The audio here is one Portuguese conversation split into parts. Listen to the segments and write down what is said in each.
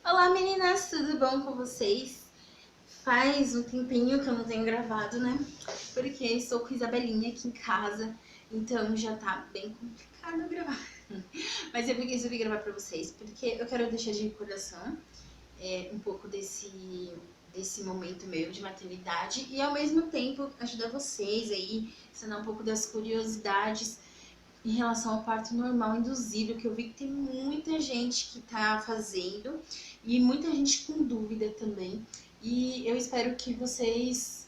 Olá meninas, tudo bom com vocês? Faz um tempinho que eu não tenho gravado, né? Porque estou com a Isabelinha aqui em casa, então já tá bem complicado gravar. Mas eu resolvi gravar pra vocês, porque eu quero deixar de recordação um pouco desse momento meu de maternidade e ao mesmo tempo ajudar vocês aí, sanar um pouco das curiosidades em relação ao parto normal induzido, que eu vi que tem muita gente que tá fazendo e muita gente com dúvida também. E eu espero que vocês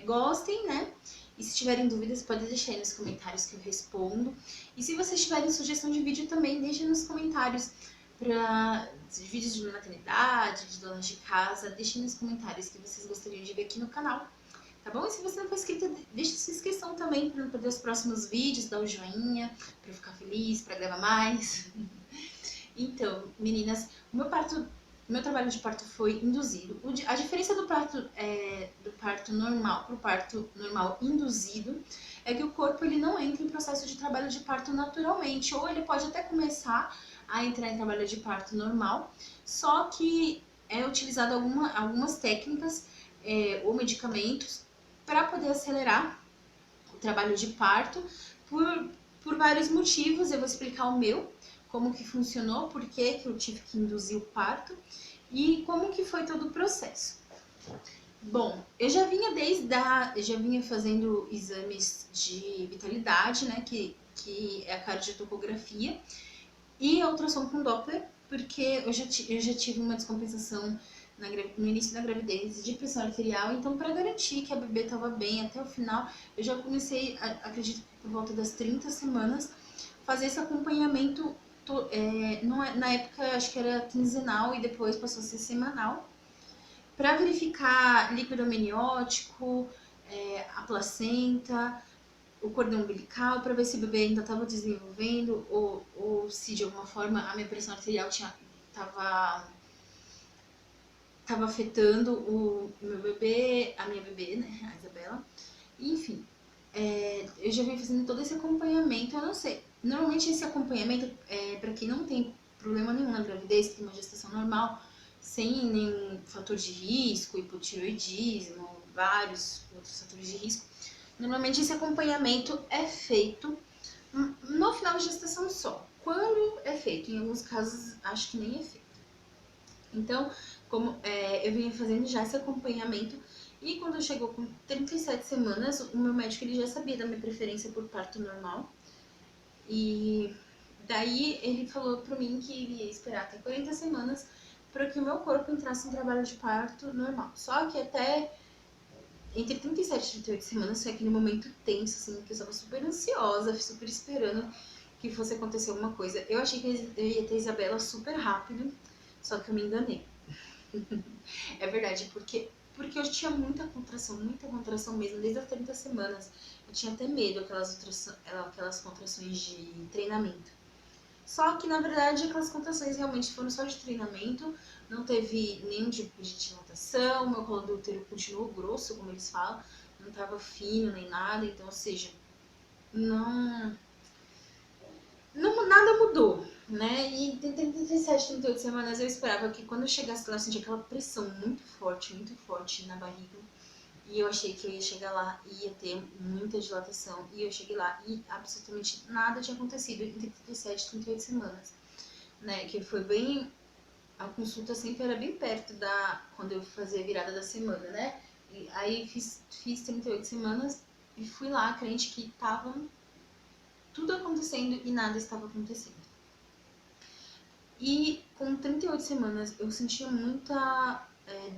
gostem, né? E se tiverem dúvidas, pode deixar aí nos comentários que eu respondo. E se vocês tiverem sugestão de vídeo também, deixem nos comentários para vídeos de maternidade, de donas de casa. Deixem nos comentários que vocês gostariam de ver aqui no canal. Tá bom? E se você não for inscrito, deixa sua inscrição também para não perder os próximos vídeos, dar o joinha, para eu ficar feliz, para gravar mais. Então, meninas, o meu trabalho de parto foi induzido. A diferença do parto normal para o parto normal induzido é que o corpo ele não entra em processo de trabalho de parto naturalmente, ou ele pode até começar a entrar em trabalho de parto normal, só que é utilizado algumas técnicas ou medicamentos para poder acelerar o trabalho de parto por vários motivos. Eu vou explicar o meu, como que funcionou, por que eu tive que induzir o parto e como que foi todo o processo. Bom, eu já vinha fazendo exames de vitalidade, né, que é a cardiotocografia, e a ultrassom com Doppler, porque eu já tive uma descompensação no início da gravidez de pressão arterial, então para garantir que a bebê estava bem até o final, eu já comecei, acredito que por volta das 30 semanas, fazer esse acompanhamento, na época acho que era quinzenal e depois passou a ser semanal, para verificar líquido amniótico, a placenta, o cordão umbilical, para ver se o bebê ainda estava desenvolvendo ou se de alguma forma a minha pressão arterial estava afetando o meu bebê, a minha bebê, né, a Isabela. Enfim, eu já vim fazendo todo esse acompanhamento. Eu não sei, normalmente esse acompanhamento é para quem não tem problema nenhum na gravidez, que tem uma gestação normal, sem nenhum fator de risco, hipotiroidismo, vários outros fatores de risco. Normalmente esse acompanhamento é feito no final da gestação só. Quando é feito? Em alguns casos, acho que nem é feito. Então, como eu vinha fazendo já esse acompanhamento, e quando chegou com 37 semanas, o meu médico ele já sabia da minha preferência por parto normal. E daí ele falou pra mim que iria esperar até 40 semanas para que o meu corpo entrasse em trabalho de parto normal. Só que até entre 37 e 38 semanas foi aquele momento tenso, assim, que eu estava super ansiosa, super esperando que fosse acontecer alguma coisa. Eu achei que eu ia ter Isabela super rápido, só que eu me enganei. É verdade, porque eu tinha muita contração mesmo, desde as 30 semanas. Eu tinha até medo, aquelas contrações de treinamento. Só que, na verdade, aquelas contrações realmente foram só de treinamento, não teve nenhum tipo de dilatação, meu colo do útero continuou grosso, como eles falam, não estava fino nem nada, então, ou seja, não, nada mudou, né? E em 37, 38 semanas eu esperava que quando eu chegasse lá eu sentia aquela pressão muito forte na barriga. E eu achei que eu ia chegar lá e ia ter muita dilatação. E eu cheguei lá e absolutamente nada tinha acontecido entre 37 e 38 semanas. Né? Que foi bem. A consulta sempre era bem perto da. Quando eu fazia a virada da semana, né? E aí fiz 38 semanas e fui lá crente que tava tudo acontecendo e nada estava acontecendo. E com 38 semanas eu sentia muita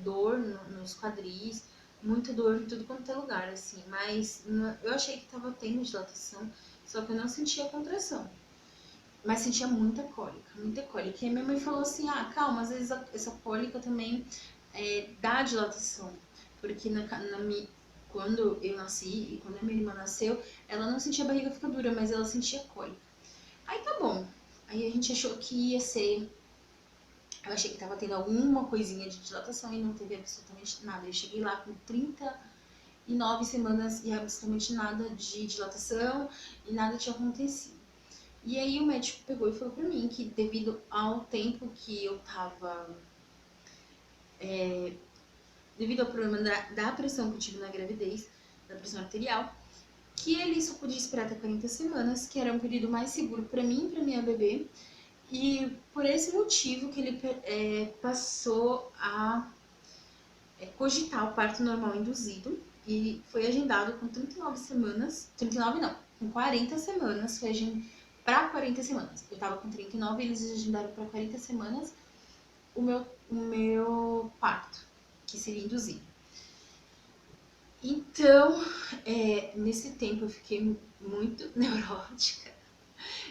dor nos quadris, muita dor em tudo quanto é lugar, assim. Mas eu achei que tava tendo dilatação, só que eu não sentia contração. Mas sentia muita cólica, muita cólica. E a minha mãe falou assim, calma, às vezes essa cólica também dá dilatação. Porque quando eu nasci e quando a minha irmã nasceu, ela não sentia a barriga ficar dura, mas ela sentia cólica. Aí tá bom. Aí a gente achou que ia ser. Eu achei que tava tendo alguma coisinha de dilatação e não teve absolutamente nada. Eu cheguei lá com 39 semanas e absolutamente nada de dilatação e nada tinha acontecido. E aí o médico pegou e falou pra mim que devido ao tempo que eu tava devido ao problema da pressão que eu tive na gravidez, da pressão arterial, que ele só podia esperar até 40 semanas, que era um período mais seguro para mim e para minha bebê. E por esse motivo que ele passou a cogitar o parto normal induzido e foi agendado com 39 semanas, 39 não, com 40 semanas, foi agendado para 40 semanas. Eu tava com 39 e eles agendaram para 40 semanas o meu parto, que seria induzido. Então, nesse tempo eu fiquei muito neurótica.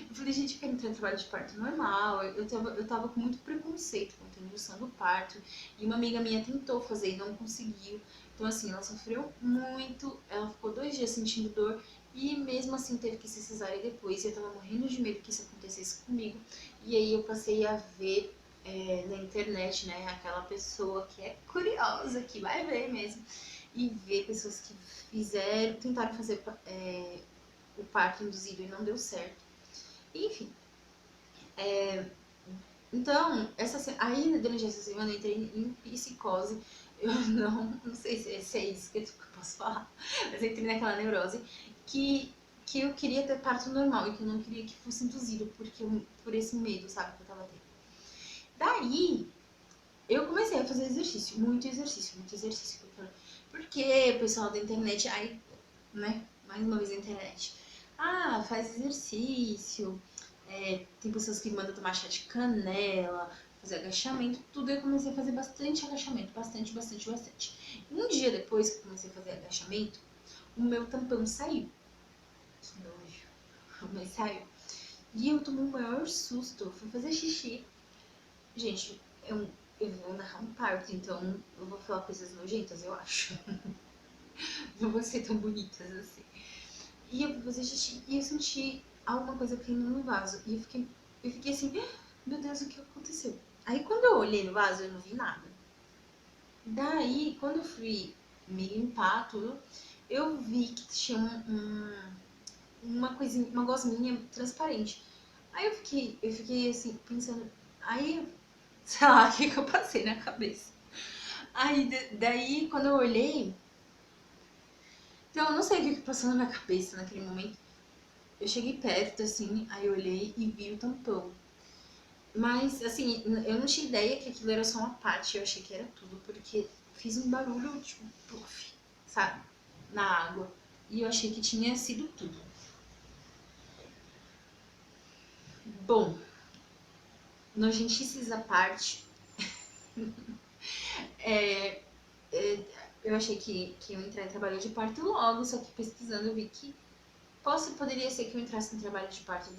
Eu falei, gente, eu quero entrar em trabalho de parto normal. Eu tava com muito preconceito com a indução do parto. E uma amiga minha tentou fazer e não conseguiu. Então, assim, ela sofreu muito. Ela ficou 2 dias sentindo dor. E mesmo assim teve que ser cesárea depois. E eu tava morrendo de medo que isso acontecesse comigo. E aí eu passei a ver na internet, né? Aquela pessoa que é curiosa, que vai ver mesmo. E ver pessoas que tentaram fazer o parto induzido e não deu certo. Enfim, então, aí durante essa semana eu entrei em psicose. Eu não sei se é isso que eu posso falar, mas eu entrei naquela neurose que eu queria ter parto normal e que eu não queria que fosse induzido, por esse medo, sabe, que eu tava tendo. Daí, eu comecei a fazer exercício, muito exercício. Porque o pessoal da internet, aí, né, mais uma vez a internet. Ah, faz exercício, tem pessoas que mandam tomar chá de canela, fazer agachamento, tudo. Eu comecei a fazer bastante agachamento, bastante. Um dia depois que eu comecei a fazer agachamento, o meu tampão saiu. Que nojo, mas saiu. E eu tomei o maior susto, fui fazer xixi. Gente, eu vou narrar um parto, então eu vou falar coisas nojentas, eu acho. Não vou ser tão bonitas assim. E eu fui fazer xixi e eu senti alguma coisa caindo no vaso. E eu fiquei assim, meu Deus, o que aconteceu? Aí quando eu olhei no vaso, eu não vi nada. Daí, quando eu fui me limpar tudo, eu vi que tinha uma coisinha, uma gosminha transparente. Aí eu fiquei assim, pensando, aí, sei lá, o que eu passei na cabeça. Aí, daí, quando eu olhei, então eu não sei o que passou na minha cabeça naquele momento. Eu cheguei perto, assim, aí eu olhei e vi o tampão. Mas, assim, eu não tinha ideia que aquilo era só uma parte, eu achei que era tudo, porque fiz um barulho, tipo, puff, sabe, na água. E eu achei que tinha sido tudo. Bom, nojentices à parte, eu achei que eu ia entrar em trabalho de parto logo, só que pesquisando eu vi que poderia ser que eu entrasse em trabalho de parto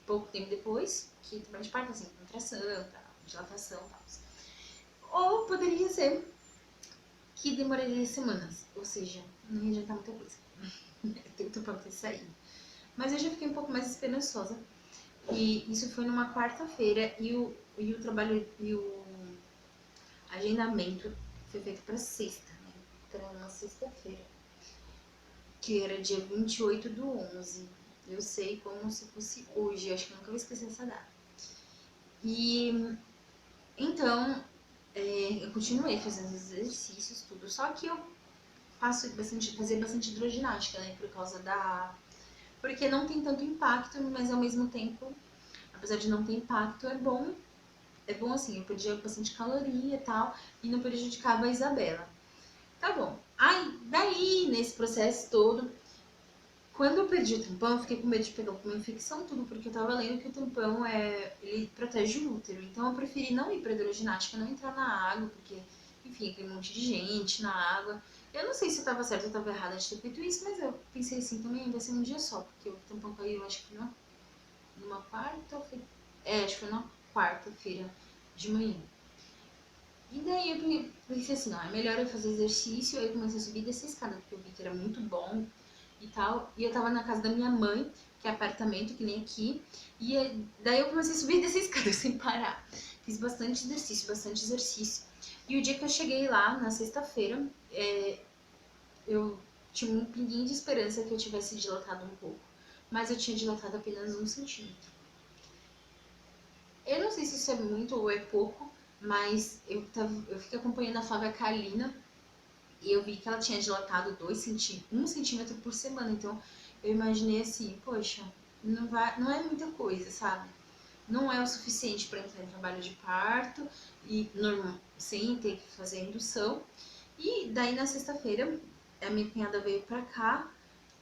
pouco tempo depois, que trabalho de parto, assim, contração, dilatação e tal. Ou poderia ser que demoraria semanas, ou seja, não ia adiantar muita coisa. Tem que ter saído. Mas eu já fiquei um pouco mais esperançosa. E isso foi numa quarta-feira e o trabalho e o agendamento foi feito para sexta, né? Então era uma sexta-feira, que era dia 28/11. Eu sei como se fosse hoje, acho que eu nunca vou esquecer essa data. E então eu continuei fazendo exercícios, tudo, só que eu fazia bastante hidroginástica, né? Porque não tem tanto impacto, mas ao mesmo tempo, apesar de não ter impacto, é bom assim, eu perdia bastante caloria e tal, e não prejudicava a Isabela. Tá bom. Aí, daí, nesse processo todo, quando eu perdi o tampão, eu fiquei com medo de pegar uma infecção, tudo, porque eu tava lendo que o tampão ele protege o útero. Então eu preferi não ir pra hidroginástica, não entrar na água, porque, enfim, aquele monte de gente na água. Eu não sei se eu tava certa ou tava errada de ter feito isso, mas eu pensei assim, também vai ser um dia só, porque o tampão caiu, acho que numa quarta, acho que foi na quarta-feira de manhã. E daí eu pensei assim, não, é melhor eu fazer exercício. Aí eu comecei a subir dessa escada, porque eu vi que era muito bom e tal. E eu tava na casa da minha mãe, que é apartamento, que nem aqui. E daí eu comecei a subir dessa escada sem parar. Fiz bastante exercício, bastante exercício. E o dia que eu cheguei lá, na sexta-feira, eu tinha um pinguinho de esperança que eu tivesse dilatado um pouco. Mas eu tinha dilatado apenas 1 centímetro. Eu não sei se isso é muito ou é pouco, Mas eu fiquei acompanhando a Flávia Kalina e eu vi que ela tinha dilatado 1 centímetro por semana. Então eu imaginei assim, poxa, não é muita coisa, sabe? Não é o suficiente para entrar em trabalho de parto e sem ter que fazer indução. E daí na sexta-feira a minha cunhada veio pra cá.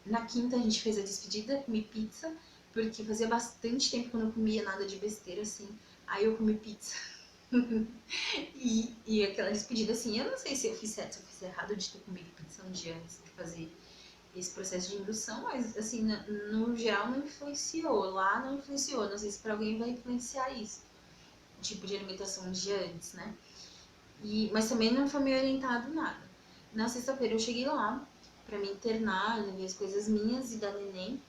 Na quinta a gente fez a despedida, comi pizza, porque fazia bastante tempo que eu não comia nada de besteira assim. Aí eu comi pizza. E aquela despedida assim, eu não sei se eu fiz certo, se eu fiz errado de ter comido pizza um dia antes de fazer esse processo de indução, mas assim, no geral não influenciou. Lá não influenciou. Não sei se pra alguém vai influenciar isso. Tipo de alimentação um dia antes, né? Mas também não foi me orientado nada. Na sexta-feira eu cheguei lá pra me internar, levei as coisas minhas e da neném.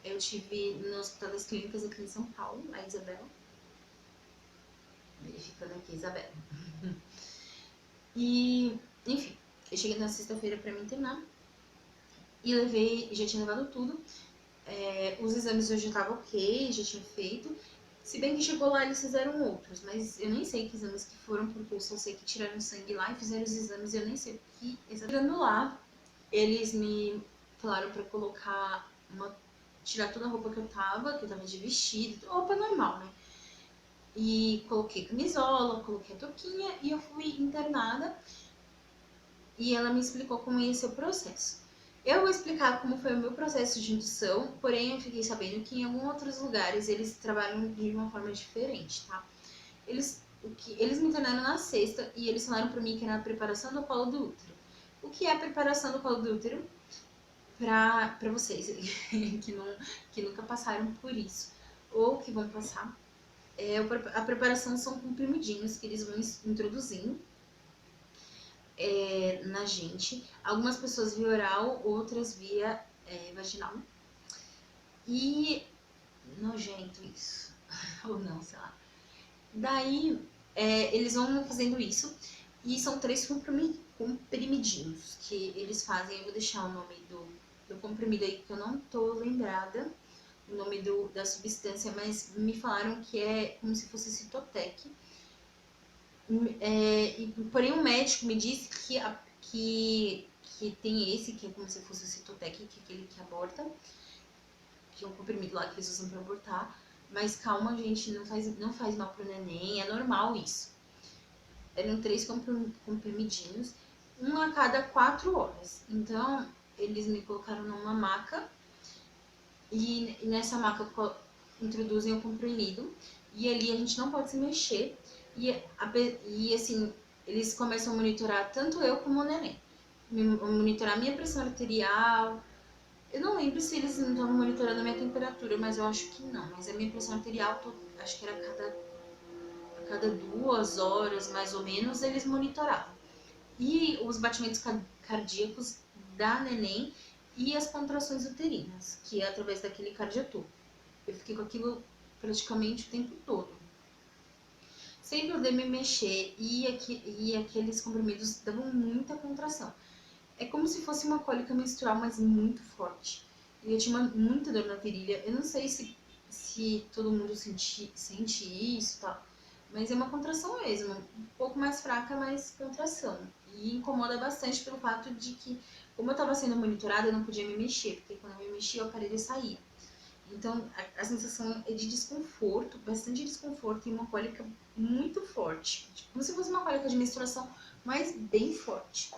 Eu tive no Hospital das Clínicas aqui em São Paulo, a Isabela. Verificando aqui, Isabela. E, enfim, eu cheguei na sexta-feira pra me internar e já tinha levado tudo. Os exames eu já tava ok, já tinha feito. Se bem que chegou lá eles fizeram outros, mas eu nem sei que exames que foram, porque eu só sei que tiraram sangue lá e fizeram os exames, eu nem sei o que. Chegando lá, eles me falaram pra colocar tirar toda a roupa que eu tava de vestido, roupa normal, né? E coloquei camisola, coloquei a touquinha e eu fui internada. E ela me explicou como ia ser o processo. Eu vou explicar como foi o meu processo de indução, porém eu fiquei sabendo que em alguns outros lugares eles trabalham de uma forma diferente, tá? Eles me internaram na sexta e eles falaram pra mim que era a preparação do colo do útero. O que é a preparação do colo do útero? Pra vocês que nunca passaram por isso, ou que vão passar, a preparação são comprimidinhos que eles vão introduzindo na gente. Algumas pessoas via oral, outras via vaginal. E nojento isso. Ou não, sei lá. Daí, eles vão fazendo isso. E são 3 comprimidinhos que eles fazem. Eu vou deixar o nome do comprimido aí, que eu não tô lembrada. O nome da substância, mas me falaram que é como se fosse Citotec. Porém, um médico me disse que tem esse, que é como se fosse o Citotec, que é aquele que aborta, que é um comprimido lá que eles usam para abortar. Mas calma, gente, não faz mal pro neném, é normal isso. Eram 3 comprimidinhos, um a cada 4 horas. Então, eles me colocaram numa maca e nessa maca introduzem o comprimido e ali a gente não pode se mexer e assim, eles começam a monitorar tanto eu como o neném. Monitorar minha pressão arterial. Eu não lembro se eles estão monitorando a minha temperatura, mas eu acho que não. Mas a minha pressão arterial, acho que era a cada 2 horas, mais ou menos, eles monitoravam. E os batimentos cardíacos da neném e as contrações uterinas, que é através daquele cardiotopo. Eu fiquei com aquilo praticamente o tempo todo. Sem poder me mexer e aqueles comprimidos davam muita contração. É como se fosse uma cólica menstrual, mas muito forte. E eu tinha muita dor na virilha. Eu não sei se todo mundo sente isso e tal. Mas é uma contração mesmo. Um pouco mais fraca, mas contração. E incomoda bastante pelo fato de que, como eu estava sendo monitorada, eu não podia me mexer. Porque quando eu me mexia, o aparelho saía. Então, a sensação é de desconforto, bastante desconforto e uma cólica muito forte. Como se fosse uma cólica de menstruação, mas bem forte.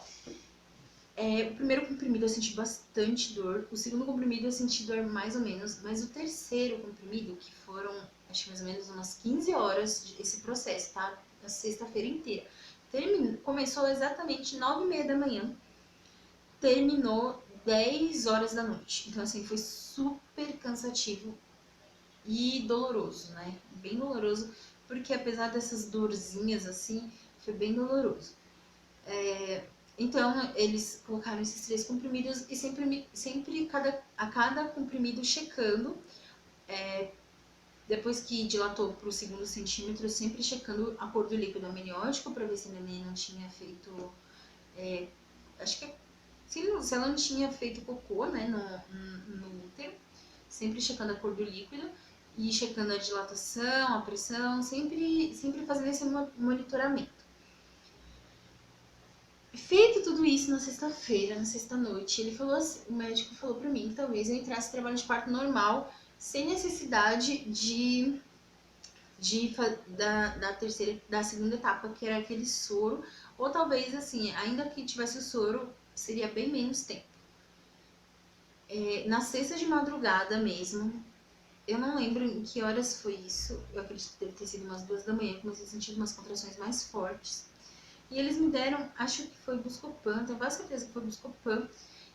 O primeiro comprimido eu senti bastante dor, o segundo comprimido eu senti dor mais ou menos, mas o terceiro comprimido, que foram, acho que mais ou menos umas 15 horas esse processo, tá? A sexta-feira inteira. Começou exatamente 9h30 da manhã, terminou 10 horas da noite. Então, assim, foi super cansativo e doloroso, né? Bem doloroso, porque apesar dessas dorzinhas, assim, foi bem doloroso. Então, eles colocaram esses 3 comprimidos e sempre a cada comprimido checando. Depois que dilatou para o segundo centímetro, sempre checando a cor do líquido amniótico para ver se a neném não tinha feito. Acho que se ela não tinha feito cocô, né, no útero, sempre checando a cor do líquido. e checando a dilatação, a pressão, sempre fazendo esse monitoramento. Feito tudo isso na sexta-feira, na sexta-noite, ele falou assim, o médico falou pra mim que talvez eu entrasse em trabalho de parto normal, sem necessidade da segunda etapa, que era aquele soro, ou talvez assim, ainda que tivesse o soro, seria bem menos tempo. Na sexta de madrugada mesmo, eu não lembro em que horas foi isso, eu acredito que deve ter sido umas 2 da manhã, comecei a sentir umas contrações mais fortes. E eles me deram, acho que foi Buscopan, tenho quase certeza que foi Buscopan.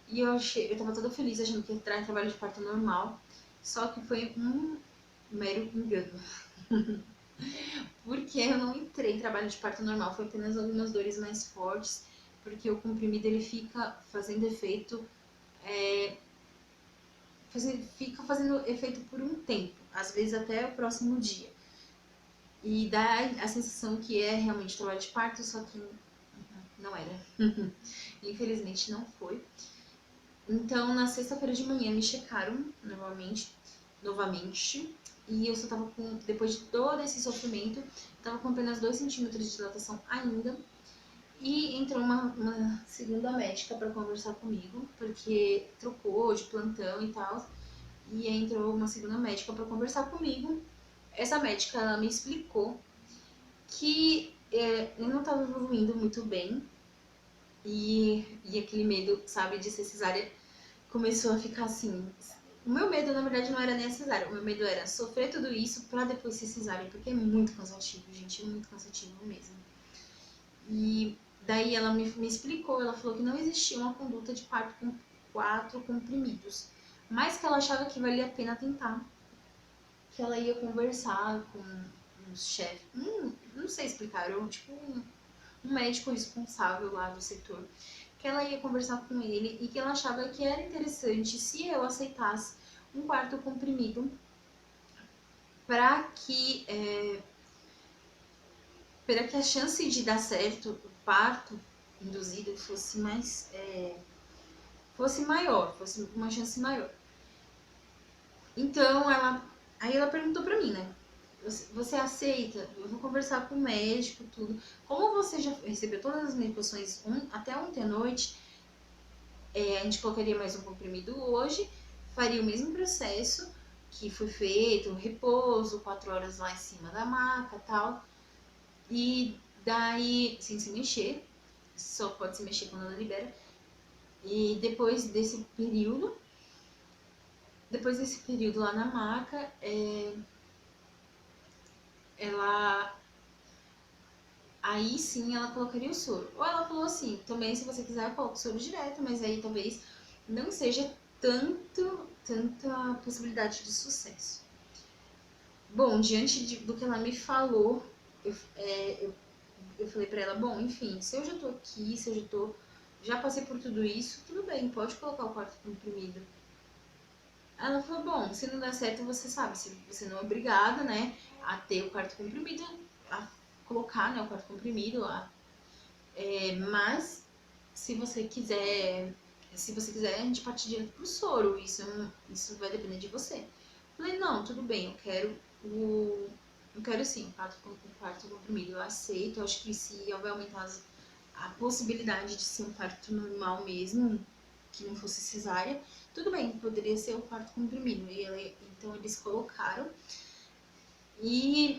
E eu tava toda feliz achando que ia entrar em trabalho de parto normal. Só que foi um mero engano. Porque eu não entrei em trabalho de parto normal, foi apenas algumas dores mais fortes. Porque o comprimido ele fica fazendo efeito, fica fazendo efeito por um tempo, às vezes até o próximo dia. E dá a sensação que é realmente trabalho de parto, só que não era. Infelizmente não foi. Então, na sexta-feira de manhã me checaram novamente, e eu só tava com, depois de todo esse sofrimento, tava com apenas 2 centímetros de dilatação ainda. E entrou uma segunda médica para conversar comigo, porque trocou de plantão e tal. E entrou uma segunda médica para conversar comigo. Essa médica, ela me explicou que eu não tava evoluindo muito bem. E aquele medo, sabe, de ser cesárea começou a ficar assim. O meu medo, na verdade, não era nem a cesárea. O meu medo era sofrer tudo isso pra depois ser cesárea, porque é muito cansativo, gente, é muito cansativo mesmo. E daí ela me explicou, ela falou que não existia uma conduta de parto com 4 comprimidos, mas que ela achava que valia a pena tentar. Que ela ia conversar com os chefes, não sei explicar, eu tipo um médico responsável lá do setor, que ela ia conversar com ele e que ela achava que era interessante se eu aceitasse um quarto comprimido para que a chance de dar certo o parto induzido fosse maior, fosse uma chance maior. Então aí ela perguntou para mim, né? Você aceita? Eu vou conversar com o médico, tudo. Como você já recebeu todas as medicações até ontem à noite, a gente colocaria mais um comprimido hoje, faria o mesmo processo que foi feito, repouso, 4 horas lá em cima da maca e tal. E daí, sem se mexer, só pode se mexer quando ela libera. E depois desse período lá na maca, ela aí sim ela colocaria o soro. Ou ela falou assim, também se você quiser eu coloco o soro direto, mas aí talvez não seja tanta possibilidade de sucesso. Bom, diante do que ela me falou, eu falei pra ela, bom, enfim, se eu já tô aqui, se eu já passei por tudo isso, tudo bem, pode colocar o quarto comprimido. Ela falou, bom, se não der certo, você sabe, se você não é obrigada, né, a ter o quarto comprimido, a colocar, né, o quarto comprimido lá. Mas, se você quiser, a gente parte direto pro soro, isso vai depender de você. Falei, não, tudo bem, eu quero sim, o quarto comprimido, eu aceito, eu acho que se houver aumentar a possibilidade de ser um parto normal mesmo, que não fosse cesárea, tudo bem, poderia ser o quarto comprimido. Então eles colocaram.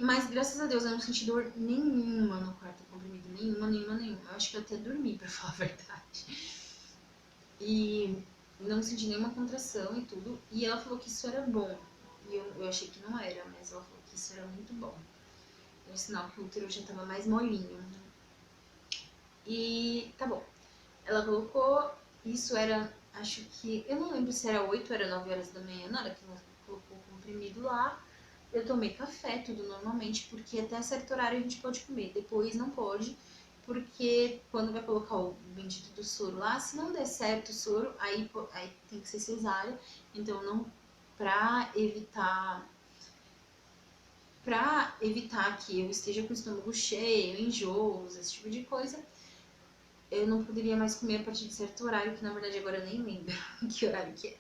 Mas graças a Deus eu não senti dor nenhuma no quarto comprimido. Nenhuma. Eu acho que eu até dormi, pra falar a verdade. E não senti nenhuma contração e tudo. E ela falou que isso era bom. E eu achei que não era, mas ela falou que isso era muito bom. É um sinal que o útero já tava mais molinho. E tá bom. Ela colocou, isso era, acho que, eu não lembro se era 8 ou era 9 horas da manhã, na hora que ela colocou o comprimido lá. Eu tomei café, tudo normalmente, porque até certo horário a gente pode comer, depois não pode, porque quando vai colocar o bendito do soro lá, se não der certo o soro, aí tem que ser cesárea, então não, pra evitar que eu esteja com o estômago cheio, enjoos, esse tipo de coisa, eu não poderia mais comer a partir de certo horário, que na verdade agora eu nem lembro que horário que é.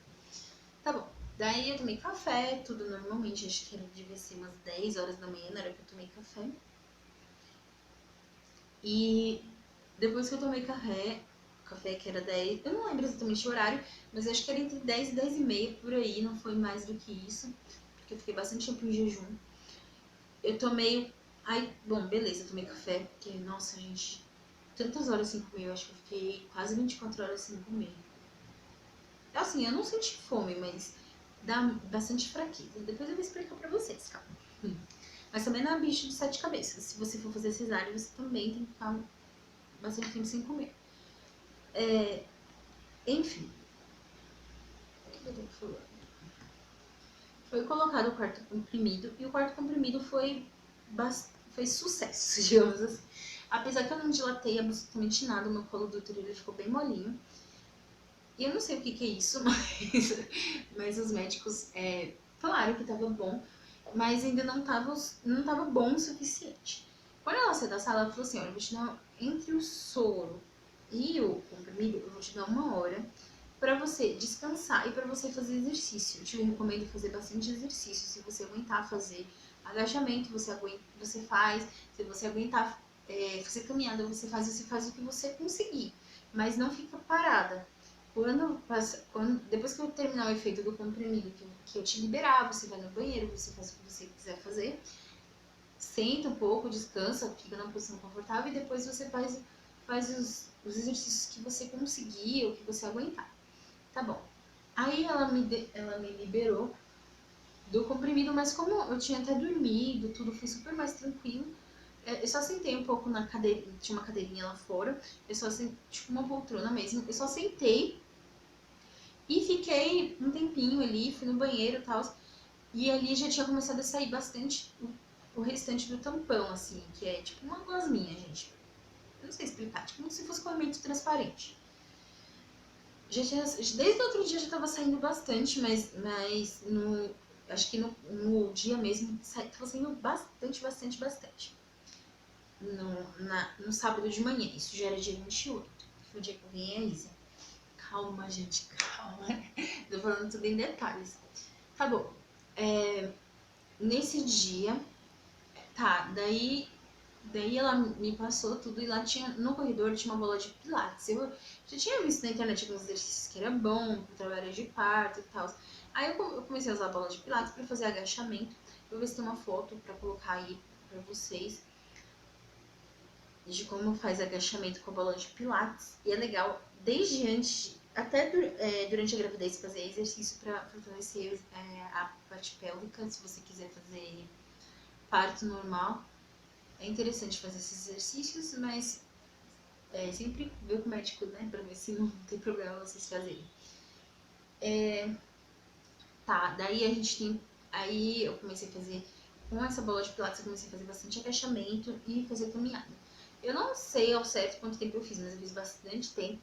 Tá bom. Daí eu tomei café, tudo normalmente, acho que devia ser umas 10 horas da manhã na hora que eu tomei café. E depois que eu tomei café que era 10, eu não lembro exatamente o horário, mas acho que era entre 10 e 10 e meia, por aí, não foi mais do que isso, porque eu fiquei bastante tempo em jejum. Eu tomei, aí, bom, beleza, eu tomei café, porque, nossa, gente, tantas horas sem comer, eu acho que eu fiquei quase 24 horas sem comer. Assim, eu não senti fome, mas dá bastante fraqueza. Depois eu vou explicar pra vocês, calma. Mas também não é bicho de 7 cabeças. Se você for fazer cesárea, você também tem que ficar bastante tempo sem comer. Enfim. O que eu tô falando? Foi colocado o quarto comprimido e o quarto comprimido foi sucesso, digamos assim. Apesar que eu não dilatei absolutamente nada, o meu colo do útero ele ficou bem molinho. E eu não sei o que é isso, mas os médicos falaram que tava bom, mas ainda não tava bom o suficiente. Quando ela saiu da sala, ela falou assim, olha, eu vou te dar, entre o soro e o comprimido, eu vou te dar 1 hora para você descansar e para você fazer exercício. Eu te recomendo fazer bastante exercício. Se você aguentar fazer agachamento, você faz. Se você aguentar fazer caminhada, você faz o que você conseguir. Mas não fica parada. Depois que eu terminar o efeito do comprimido, que eu te liberar, você vai no banheiro, você faz o que você quiser fazer. Senta um pouco, descansa, fica numa posição confortável e depois você faz os exercícios que você conseguir ou que você aguentar. Tá bom. Aí ela me liberou do comprimido, mas como eu tinha até dormido, tudo foi super mais tranquilo. Eu só sentei um pouco na cadeira, tinha uma cadeirinha lá fora, eu só sentei, tipo uma poltrona mesmo, eu só sentei e fiquei um tempinho ali, fui no banheiro e tal, e ali já tinha começado a sair bastante o restante do tampão, assim, que é tipo uma gosminha, gente. Eu não sei explicar, tipo como se fosse corrimento transparente. Desde o outro dia já tava saindo bastante, mas acho que no dia mesmo tava saindo bastante. No sábado de manhã, isso já era dia 28, que foi o dia que eu ganhei a Isa. Calma, gente, calma. Tô falando tudo em detalhes. Tá bom. Nesse dia, daí ela me passou tudo e lá no corredor tinha uma bola de pilates. Eu já tinha visto na internet alguns exercícios que era bom pro trabalho de parto e tal. Aí eu comecei a usar a bola de pilates para fazer agachamento. Eu vou ver se tem uma foto para colocar aí para vocês de como faz agachamento com a bola de pilates. E é legal desde antes, até durante a gravidez, fazer exercício para fortalecer a parte pélvica, se você quiser fazer parto normal. É interessante fazer esses exercícios, mas sempre ver com o médico, né? Pra ver se não tem problema vocês fazerem. Daí a gente tem. Aí eu comecei a fazer. Com essa bola de pilates, eu comecei a fazer bastante agachamento e fazer caminhada. Eu não sei ao certo quanto tempo eu fiz, mas eu fiz bastante tempo.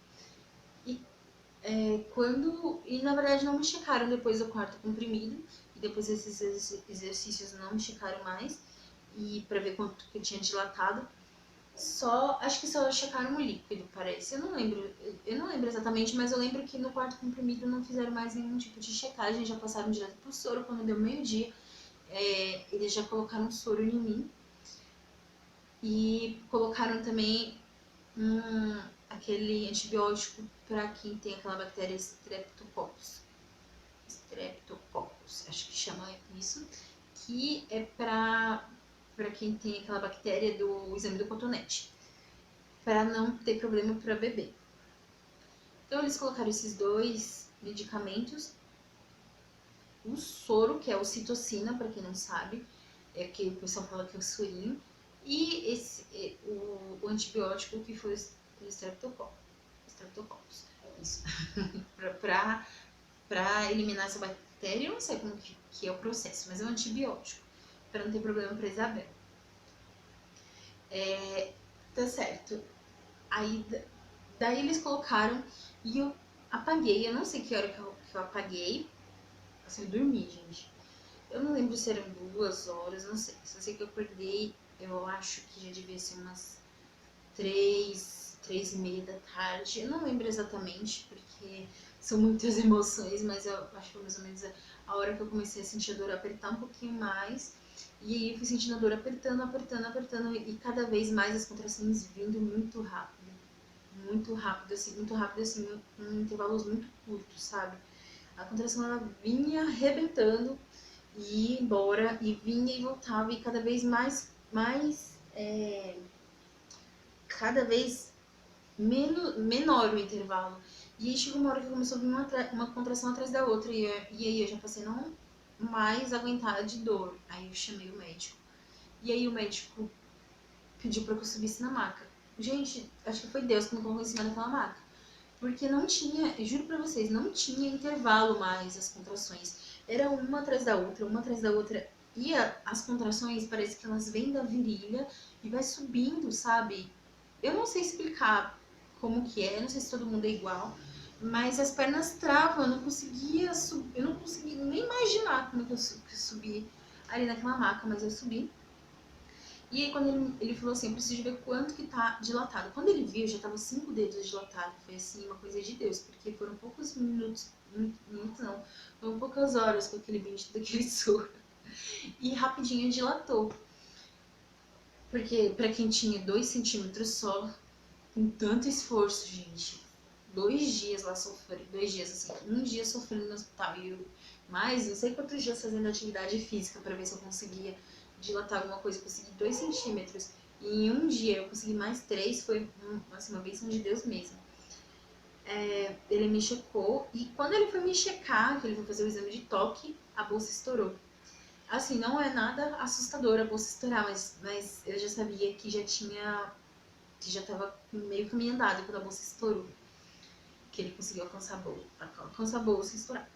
E na verdade não me checaram depois do quarto comprimido. E depois esses exercícios não me checaram mais. E pra ver quanto que eu tinha dilatado. Acho que só checaram o líquido, parece. Eu não lembro exatamente, mas eu lembro que no quarto comprimido não fizeram mais nenhum tipo de checagem, já passaram direto pro soro. Quando deu meio-dia, eles já colocaram soro em mim. E colocaram também aquele antibiótico para quem tem aquela bactéria Streptococcus. Acho que chama isso. Que é para quem tem aquela bactéria do exame do cotonete, para não ter problema para beber. Então eles colocaram esses 2 medicamentos, o soro, que é o citocina, para quem não sabe, que o pessoal fala que é o sorinho, e o antibiótico que foi o Streptococcus. Isso. para eliminar essa bactéria, eu não sei como que é o processo, mas é um antibiótico, para não ter problema para Isabel. Tá certo. Aí, daí eles colocaram e eu apaguei. Eu não sei que hora que eu apaguei. Assim, eu dormi, gente. Eu não lembro se eram 2 horas, não sei. Só sei que eu acordei, eu acho que já devia ser umas 3 3h30 da tarde. Eu não lembro exatamente, porque são muitas emoções, mas eu acho que foi mais ou menos a hora que eu comecei a sentir a dor apertar um pouquinho mais. E aí eu fui sentindo a dor apertando, apertando, apertando, e cada vez mais as contrações vindo muito rápido, assim, em intervalos muito curtos, sabe? A contração, ela vinha arrebentando e ia embora, e vinha e voltava, e cada vez cada vez menor o intervalo. E aí chegou uma hora que começou a vir uma contração atrás da outra, e aí eu já passei a não mais aguentar de dor. Aí eu chamei o médico. E aí o médico pediu pra que eu subisse na maca. Gente, acho que foi Deus que me colocou em cima daquela maca. Porque não tinha, juro pra vocês, não tinha intervalo mais as contrações. Era uma atrás da outra, uma atrás da outra. E as contrações parece que elas vêm da virilha e vai subindo, sabe? Eu não sei explicar como que é, eu não sei se todo mundo é igual, mas as pernas travam, eu não conseguia subir, eu não conseguia nem imaginar como que eu subi ali naquela maca, mas eu subi. E aí quando ele falou assim, eu preciso ver quanto que tá dilatado. Quando ele viu, já tava 5 dedos dilatado. Foi assim, uma coisa de Deus, porque foram poucos minutos, minutos não, foram poucas horas com aquele bendito daquele soro. E rapidinho dilatou. Porque pra quem tinha 2 centímetros só, com tanto esforço, gente, 2 dias lá sofrendo, 2 dias assim, um dia sofrendo no hospital e eu, mais não sei quantos dias fazendo atividade física pra ver se eu conseguia dilatar alguma coisa. Eu consegui 2 centímetros e em um dia eu consegui mais 3, foi assim, uma bênção de Deus mesmo. Ele me checou e quando ele foi me checar, que ele foi fazer o exame de toque, a bolsa estourou. Assim, não é nada assustador a bolsa estourar, mas eu já sabia que já tava meio caminho andado quando a bolsa estourou. Que ele conseguiu alcançar a bolsa e estourar.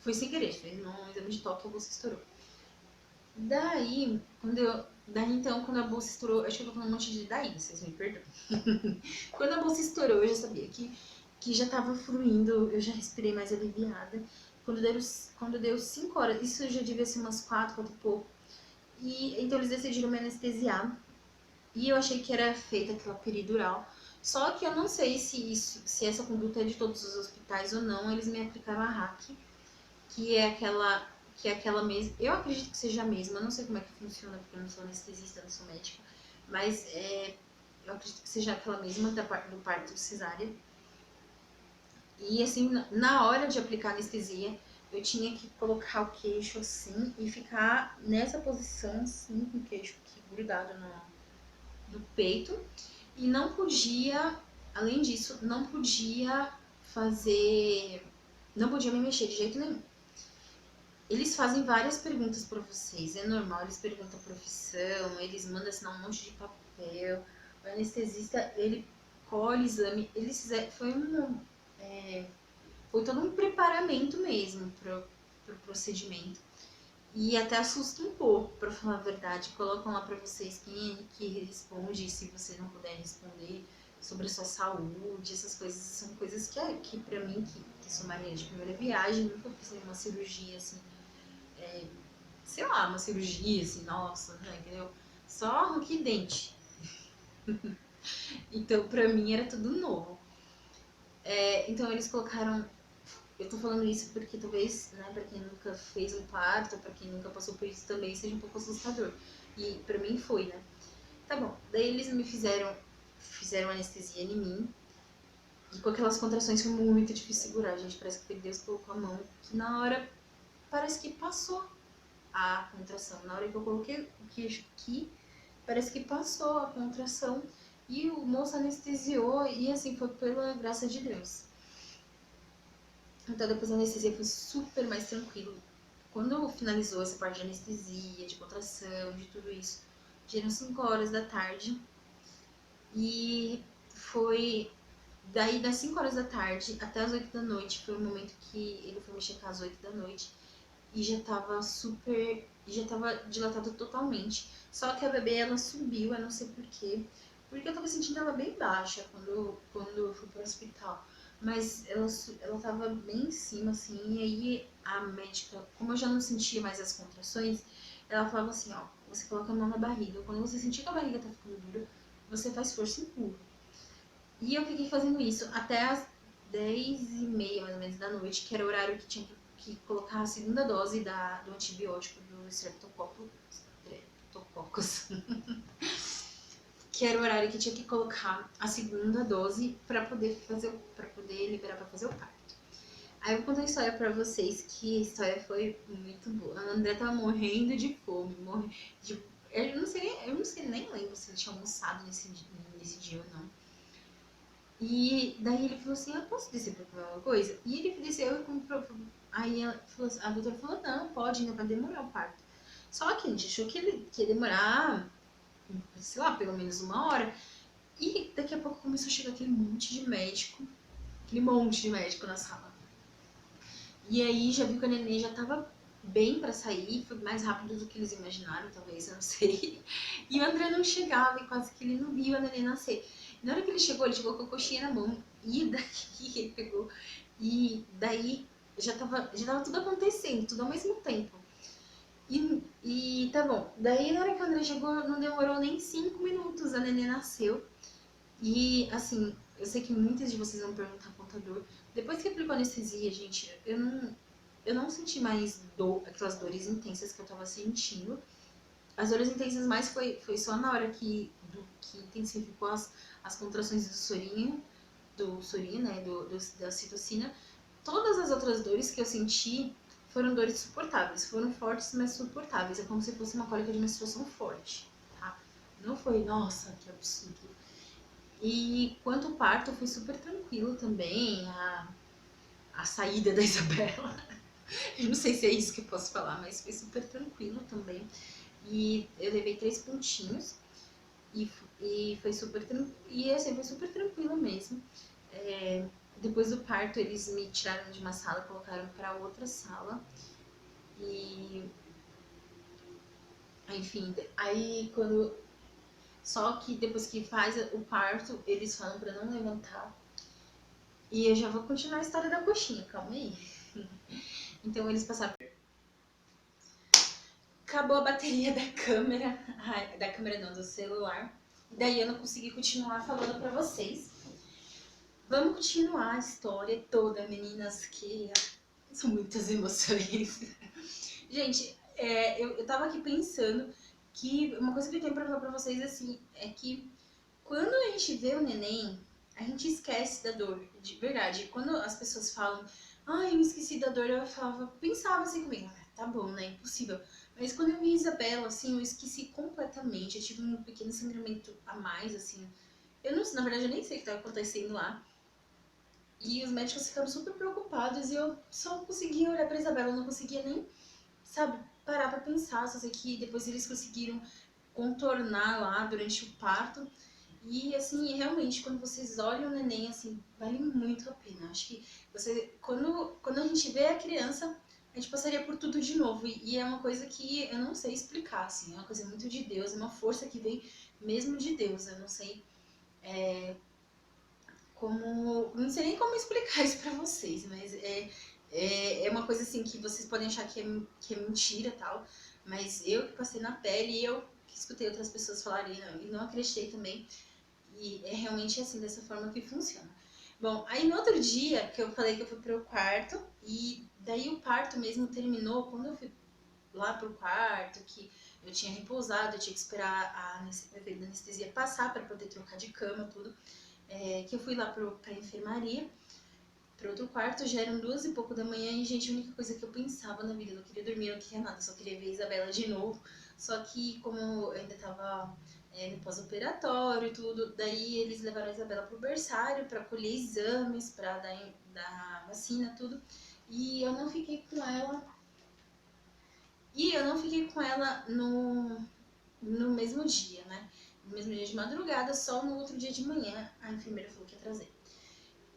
Foi sem querer, fez um exame de toque e a bolsa estourou. Daí então, quando a bolsa estourou, acho que eu tô falando um monte de daí, vocês me perdoam. Quando a bolsa estourou, eu já sabia que já tava fluindo, eu já respirei mais aliviada. Quando deu 5 horas, isso já devia ser umas 4 e pouco. E então eles decidiram me anestesiar. E eu achei que era feita aquela peridural. Só que eu não sei se essa conduta é de todos os hospitais ou não. Eles me aplicaram a hack, que é aquela mesma. Eu acredito que seja a mesma. Eu não sei como é que funciona, porque eu não sou anestesista, não sou médica. Mas eu acredito que seja aquela mesma do parto cesárea. E assim, na hora de aplicar anestesia, eu tinha que colocar o queixo assim e ficar nessa posição assim, com o queixo aqui grudado no peito. E não podia, além disso, não podia me mexer de jeito nenhum. Eles fazem várias perguntas para vocês, é normal, eles perguntam a profissão, eles mandam assinar um monte de papel. O anestesista, ele colhe exame, eles fizeram, foi todo um preparamento mesmo pro procedimento. E até assusta um pouco, pra falar a verdade. Colocam lá pra vocês quem é que responde, se você não puder responder, sobre a sua saúde, essas coisas. São coisas que pra mim, que sou marinha de primeira viagem, nunca fiz nenhuma cirurgia, assim, sei lá, uma cirurgia, assim, nossa, né, entendeu? Só arranque e dente. Então, pra mim, era tudo novo. Então, eles colocaram. Eu tô falando isso porque talvez, né, pra quem nunca fez um parto, pra quem nunca passou por isso também, seja um pouco assustador. E pra mim foi, né? Tá bom, daí eles me fizeram anestesia em mim. E com aquelas contrações foi muito difícil segurar, gente. Parece que foi Deus que colocou a mão, que na hora parece que passou a contração. Na hora que eu coloquei o queixo aqui, parece que passou a contração. E o moço anestesiou e assim, foi pela graça de Deus. Então depois a anestesia foi super mais tranquilo. Quando finalizou essa parte de anestesia, de contração, de tudo isso, já eram 5 horas da tarde. E foi daí das 5 horas da tarde até as 8 da noite, foi o momento que ele foi me checar às 8 da noite. E já tava dilatado totalmente. Só que a bebê, ela subiu, eu não sei porquê. Porque eu tava sentindo ela bem baixa quando eu fui pro hospital. Mas ela tava bem em cima, assim, e aí a médica, como eu já não sentia mais as contrações, ela falava assim, ó, você coloca a mão na barriga. Quando você sentir que a barriga tá ficando dura, você faz força e empurra. E eu fiquei fazendo isso até as 10h30, mais ou menos, da noite, que era o horário que tinha que colocar a segunda dose do antibiótico do Streptococcus. Que era o horário que tinha que colocar a segunda dose para poder liberar para fazer o parto. Aí eu vou contar a história pra vocês, que a história foi muito boa. A André tava morrendo de fome, eu não sei, nem lembro se ele tinha almoçado nesse dia ou não. E daí ele falou assim, eu posso descer pra comer alguma coisa? E ele desceu e comprou. Aí a doutora falou, não, pode, ainda vai demorar o parto. Só que a gente achou que ele ia demorar, sei lá, pelo menos 1 hora. E daqui a pouco começou a chegar aquele monte de médico na sala. E aí já viu que a neném já tava bem pra sair, foi mais rápido do que eles imaginaram, talvez, eu não sei. E o André não chegava e quase que ele não viu a neném nascer. Na hora que ele chegou com a coxinha na mão. E daqui ele pegou. E daí já tava tudo acontecendo, tudo ao mesmo tempo. E tá bom. Daí na hora que o André chegou, não demorou nem 5 minutos, a neném nasceu. E assim, eu sei que muitas de vocês vão perguntar quanto a dor. Depois que aplicou anestesia, gente, eu não senti mais aquelas dores intensas que eu tava sentindo. As dores intensas mais foi só na hora que intensificou as contrações do sorinho, né, da citocina. Todas as outras dores que eu senti foram dores suportáveis, foram fortes, mas suportáveis. É como se fosse uma cólica de menstruação forte, tá? Não foi, nossa, que absurdo. E quanto ao parto, foi super tranquilo também, a saída da Isabela. Eu não sei se é isso que eu posso falar, mas foi super tranquilo também. E eu levei 3 pontinhos e foi super tranquilo mesmo. Depois do parto, eles me tiraram de uma sala, colocaram para outra sala. E enfim, aí quando só que depois que faz o parto, eles falam para não levantar. E eu já vou continuar a história da coxinha, calma aí. Então eles passaram. Acabou a bateria da câmera. Da câmera não, do celular. Daí eu não consegui continuar falando pra vocês. Vamos continuar a história toda, meninas, que são muitas emoções. Gente, eu tava aqui pensando que uma coisa que eu tenho pra falar pra vocês assim é que quando a gente vê o neném, a gente esquece da dor, de verdade. Quando as pessoas falam, ai, eu esqueci da dor, pensava assim comigo, tá bom, né, impossível. Mas quando eu vi a Isabela, assim, eu esqueci completamente, eu tive um pequeno sangramento a mais, assim. Eu não, na verdade, eu nem sei o que estava acontecendo lá. E os médicos ficaram super preocupados e eu só conseguia olhar pra Isabela, eu não conseguia nem, sabe, parar pra pensar. Só sei que depois eles conseguiram contornar lá durante o parto. E assim, realmente, quando vocês olham o neném, assim, vale muito a pena. Acho que quando a gente vê a criança, a gente passaria por tudo de novo. E é uma coisa que eu não sei explicar, assim, é uma coisa muito de Deus, é uma força que vem mesmo de Deus. Eu não sei não sei nem como explicar isso pra vocês, mas é uma coisa assim que vocês podem achar que é mentira e tal, mas eu que passei na pele e eu que escutei outras pessoas falarem e não acreditei também, e é realmente assim, dessa forma que funciona. Bom, aí no outro dia que eu falei que eu fui pro quarto, e daí o parto mesmo terminou, quando eu fui lá pro quarto, que eu tinha repousado, eu tinha que esperar a anestesia passar para poder trocar de cama, tudo, que eu fui lá pra enfermaria, para outro quarto, já eram 2h pouco da manhã, e gente, a única coisa que eu pensava na vida, eu não queria dormir, eu não queria nada, eu só queria ver a Isabela de novo. Só que como eu ainda tava no pós-operatório e tudo, daí eles levaram a Isabela pro berçário para colher exames, para dar vacina, tudo. E eu não fiquei com ela. E eu não fiquei com ela no mesmo dia, né? No mesmo dia de madrugada, só no outro dia de manhã a enfermeira falou que ia trazer.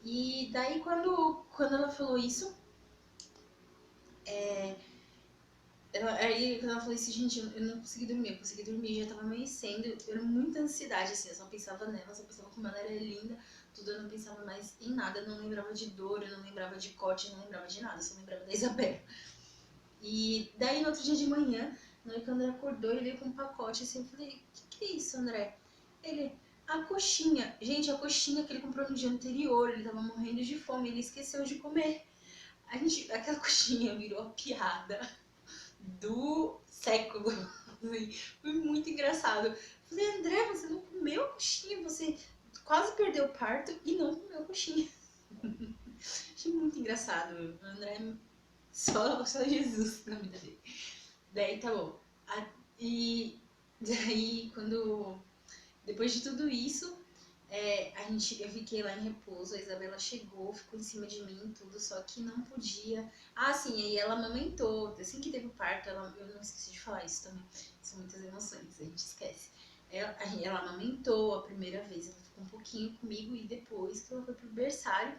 E daí quando ela falou isso, aí quando ela falou isso, gente, eu não consegui dormir, já tava amanhecendo, era muita ansiedade, assim, eu só pensava nela, só pensava como ela era linda, tudo, eu não pensava mais em nada, eu não lembrava de dor, eu não lembrava de corte, eu não lembrava de nada, eu só lembrava da Isabela. E daí no outro dia de manhã, na hora que o André acordou, ele veio com um pacote, assim, eu falei, que é isso, André? Ele, A coxinha, gente, a coxinha que ele comprou no dia anterior, ele tava morrendo de fome, ele esqueceu de comer. Aquela coxinha virou a piada do século. Assim, foi muito engraçado. Falei, André, você não comeu a coxinha, você quase perdeu o parto e não comeu a coxinha. Achei muito engraçado. O André, só Jesus na vida dele. Daí tá bom. E daí, depois de tudo isso, eu fiquei lá em repouso, a Isabela chegou, ficou em cima de mim, tudo, só que não podia. Ah, sim, aí ela amamentou, assim que teve o parto, eu não esqueci de falar isso também, são muitas emoções, a gente esquece. Ela amamentou a primeira vez, ela ficou um pouquinho comigo e depois que ela foi pro berçário.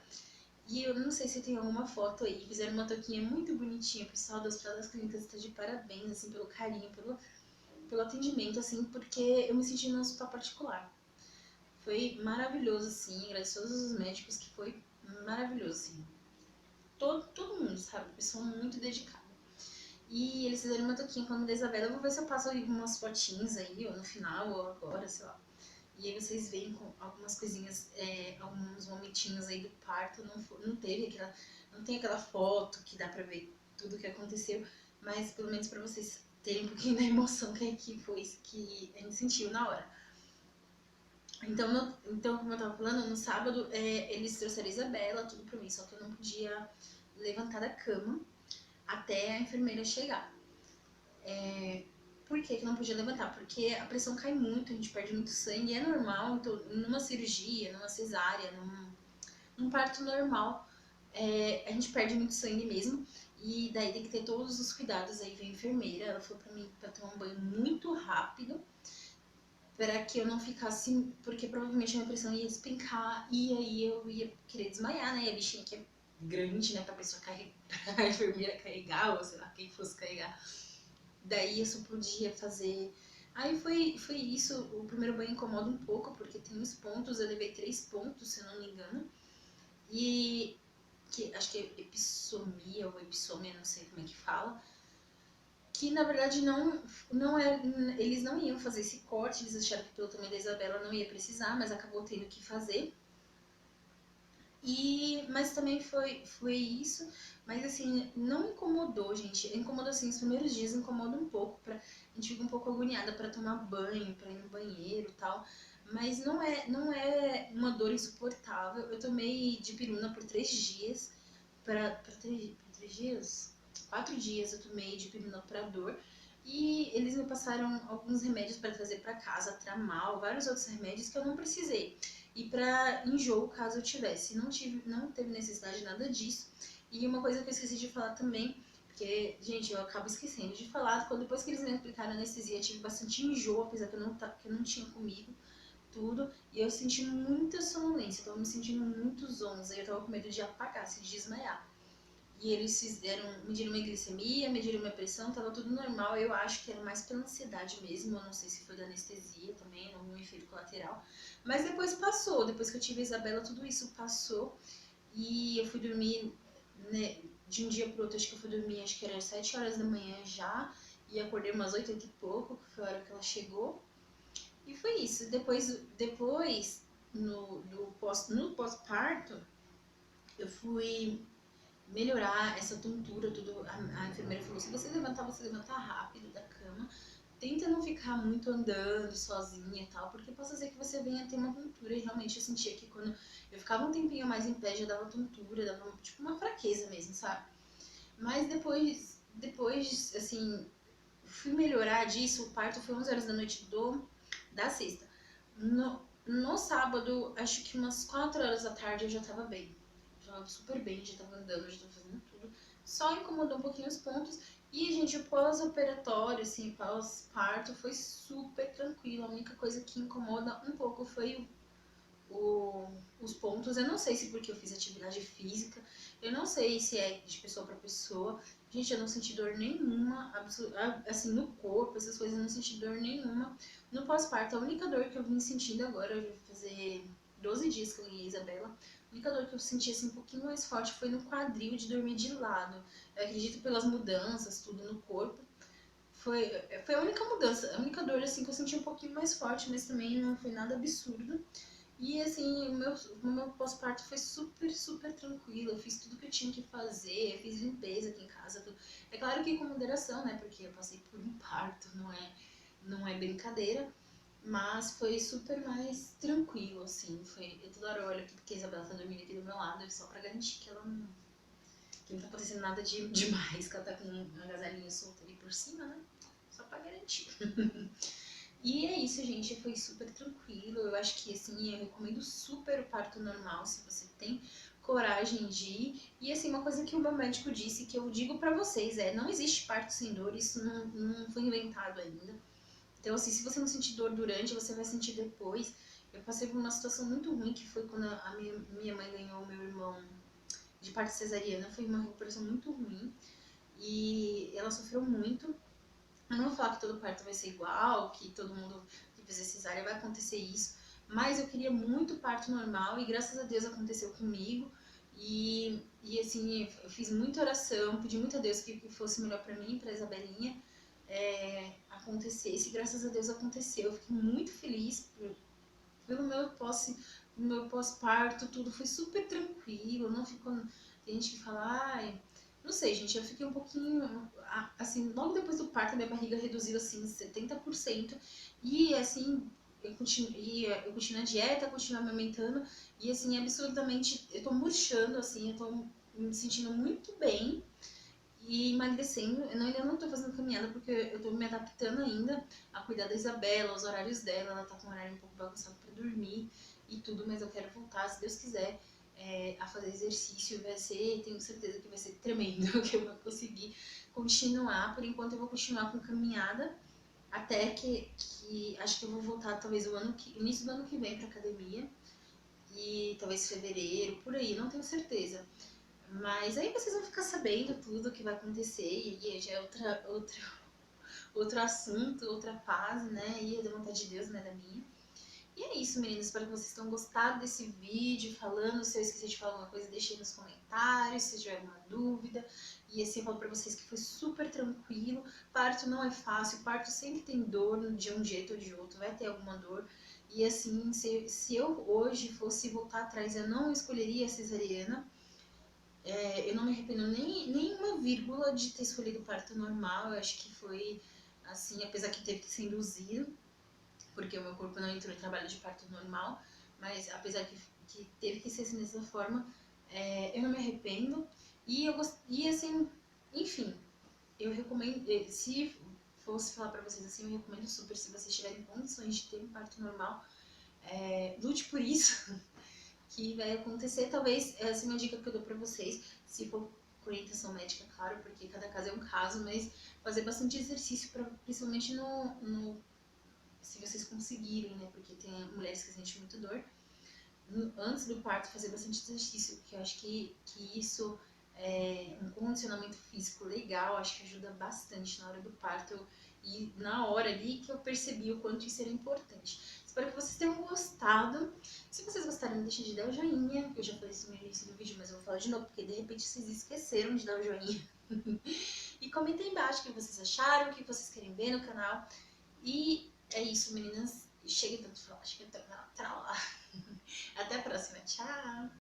E eu não sei se tem alguma foto aí, fizeram uma toquinha muito bonitinha, o pessoal das Hospital das Clínicas está de parabéns, assim, pelo carinho, pelo atendimento, assim, porque eu me senti num hospital particular. Foi maravilhoso, assim, agradeço a todos os médicos, que foi maravilhoso, assim. Todo mundo, sabe? Pessoa muito dedicada. E eles fizeram uma toquinha com a nome da Isabela. Eu vou ver se eu passo umas fotinhas aí, ou no final, ou agora, sei lá. E aí vocês veem com algumas coisinhas, alguns momentinhos aí do parto. Não teve aquela. Não tem aquela foto que dá pra ver tudo que aconteceu, mas pelo menos pra vocês terem um pouquinho da emoção que a gente sentiu na hora. Então, como eu tava falando, no sábado eles trouxeram a Isabela, tudo pra mim, só que eu não podia levantar da cama até a enfermeira chegar. Por que que não podia levantar? Porque a pressão cai muito, a gente perde muito sangue, é normal, então numa cirurgia, numa cesárea, num parto normal, a gente perde muito sangue mesmo, e daí tem que ter todos os cuidados. Aí veio a enfermeira, ela falou pra mim pra tomar um banho muito rápido, para que eu não ficasse, porque provavelmente a minha pressão ia despencar e aí eu ia querer desmaiar, né? E a bichinha que é grande, né, pra pessoa carregar, a enfermeira carregar, ou sei lá, quem fosse carregar. Daí eu só podia fazer. Aí foi isso. O primeiro banho incomoda um pouco, porque tem uns pontos, eu levei 3 pontos, se eu não me engano. E que acho que é epissomia ou epissomia, não sei como é que fala, que na verdade não é, eles não iam fazer esse corte, eles acharam que pelo tamanho da Isabela não ia precisar, mas acabou tendo que fazer. Mas também foi isso, mas assim, não incomodou, gente. Incomodou assim, os primeiros dias incomoda um pouco, a gente fica um pouco agoniada para tomar banho, para ir no banheiro e tal, mas não é uma dor insuportável. Eu tomei dipirona por 3 dias, para 3 dias? 4 dias eu tomei dipirona para dor. E eles me passaram alguns remédios para trazer para casa, Tramal, vários outros remédios que eu não precisei. E para enjoo, caso eu tivesse. Não teve necessidade de nada disso. E uma coisa que eu esqueci de falar também, porque, gente, eu acabo esquecendo de falar, quando depois que eles me aplicaram anestesia, tive bastante enjoo, apesar que eu não tinha comido tudo, e eu senti muita sonolência, eu tava me sentindo muito zonza, e eu tava com medo de apagar, se desmaiar. E eles mediram minha glicemia, mediram minha pressão, tava tudo normal. Eu acho que era mais pela ansiedade mesmo, eu não sei se foi da anestesia também, algum efeito colateral. Mas depois passou, depois que eu tive a Isabela, tudo isso passou. E eu fui dormir, né, de um dia pro outro, acho que eu fui dormir, acho que era 7 horas da manhã já. E acordei umas 8 e pouco, que foi a hora que ela chegou. E foi isso. Depois no pós-parto, eu fui melhorar essa tontura, tudo. A enfermeira falou: se você levanta rápido da cama, tenta não ficar muito andando sozinha e tal, porque possa ser que você venha ter uma tontura. E realmente eu sentia que quando eu ficava um tempinho mais em pé já dava tontura, dava tipo uma fraqueza mesmo, sabe? Mas depois assim, fui melhorar disso. O parto foi 11 horas da noite da sexta. No sábado, acho que umas 4 horas da tarde eu já tava bem. Já tava super bem, já tava andando, já tava fazendo tudo. Só incomodou um pouquinho os pontos. E, gente, o pós-operatório, assim, pós-parto, foi super tranquilo. A única coisa que incomoda um pouco foi os pontos. Eu não sei se porque eu fiz atividade física, eu não sei se é de pessoa para pessoa. Gente, eu não senti dor nenhuma, assim, no corpo, essas coisas, eu não senti dor nenhuma. No pós-parto, a única dor que eu vim sentindo agora, eu vou fazer 12 dias que eu ganhei a Isabela, a única dor que eu senti assim, um pouquinho mais forte foi no quadril de dormir de lado. Eu acredito pelas mudanças, tudo no corpo. foi a única mudança, a única dor assim que eu senti um pouquinho mais forte, mas também não foi nada absurdo. E assim, o meu pós-parto foi super, super tranquilo. Eu fiz tudo que eu tinha que fazer, eu fiz limpeza aqui em casa. Tudo. É claro que com moderação, né? Porque eu passei por um parto, não é brincadeira. Mas foi super mais tranquilo, assim. Eu toda hora eu olho aqui porque a Isabela tá dormindo aqui do meu lado, só pra garantir que não tá acontecendo nada demais, que ela tá com um agasalhinho solto ali por cima, né? Só pra garantir. E é isso, gente, foi super tranquilo. Eu acho que, assim, eu recomendo super o parto normal, se você tem coragem de ir. E, assim, uma coisa que o meu médico disse, que eu digo pra vocês, não existe parto sem dor, isso não foi inventado ainda. Então, assim, se você não sentir dor durante, você vai sentir depois. Eu passei por uma situação muito ruim, que foi quando a minha mãe ganhou o meu irmão de parto cesariana. Foi uma recuperação muito ruim e ela sofreu muito. Eu não vou falar que todo parto vai ser igual, que todo mundo que fizer cesárea vai acontecer isso, mas eu queria muito parto normal e graças a Deus aconteceu comigo. E assim, eu fiz muita oração, pedi muito a Deus que fosse melhor pra mim, pra Isabelinha, acontecesse. E graças a Deus aconteceu. Eu fiquei muito feliz pelo meu pós-parto, tudo foi super tranquilo, não ficou. Tem gente que fala, ai, não sei, gente, eu fiquei um pouquinho, assim, logo depois do parto, minha barriga reduziu, assim, 70%, e, assim, eu continuo a dieta, continuo amamentando, e, assim, absurdamente, eu tô murchando, assim, eu tô me sentindo muito bem, e emagrecendo. Ainda não tô fazendo caminhada porque eu tô me adaptando ainda a cuidar da Isabela, os horários dela. Ela tá com um horário um pouco bagunçado pra dormir e tudo, mas eu quero voltar, se Deus quiser, a fazer exercício. Tenho certeza que vai ser tremendo, que eu vou conseguir continuar. Por enquanto eu vou continuar com caminhada até que acho que eu vou voltar talvez início do ano que vem pra academia e talvez fevereiro, por aí, não tenho certeza. Mas aí vocês vão ficar sabendo tudo o que vai acontecer e já é outro assunto, outra fase, né? E é da vontade de Deus, né? Da minha. E é isso, meninas. Espero que vocês tenham gostado desse vídeo falando. Se eu esqueci de falar alguma coisa, deixem nos comentários, se tiver alguma dúvida. E assim, eu falo pra vocês que foi super tranquilo. Parto não é fácil, parto sempre tem dor de um jeito ou de outro, vai ter alguma dor. E assim, se eu hoje fosse voltar atrás, eu não escolheria a cesariana. Eu não me arrependo nem uma vírgula de ter escolhido o parto normal. Eu acho que foi assim, apesar que teve que ser induzido, porque o meu corpo não entrou em trabalho de parto normal, mas apesar que teve que ser assim dessa forma, eu não me arrependo. E assim, enfim, eu recomendo, se fosse falar pra vocês assim, eu recomendo super, se vocês tiverem condições de ter um parto normal, lute por isso. Que vai acontecer. Talvez essa é uma dica que eu dou pra vocês, se for com orientação médica, claro, porque cada caso é um caso, mas fazer bastante exercício, principalmente se vocês conseguirem, né? Porque tem mulheres que sentem muita dor. Antes do parto, fazer bastante exercício, porque eu acho que isso é um condicionamento físico legal, acho que ajuda bastante na hora do parto. E na hora ali que eu percebi o quanto isso era importante. Espero que vocês tenham gostado. Se vocês gostarem, não deixem de dar o joinha. Eu já falei isso no início do vídeo, mas eu vou falar de novo, porque de repente vocês esqueceram de dar o joinha. E comentem aí embaixo o que vocês acharam, o que vocês querem ver no canal. E é isso, meninas. Chega tanto de falar, chega tanto de falar. Até a próxima. Tchau!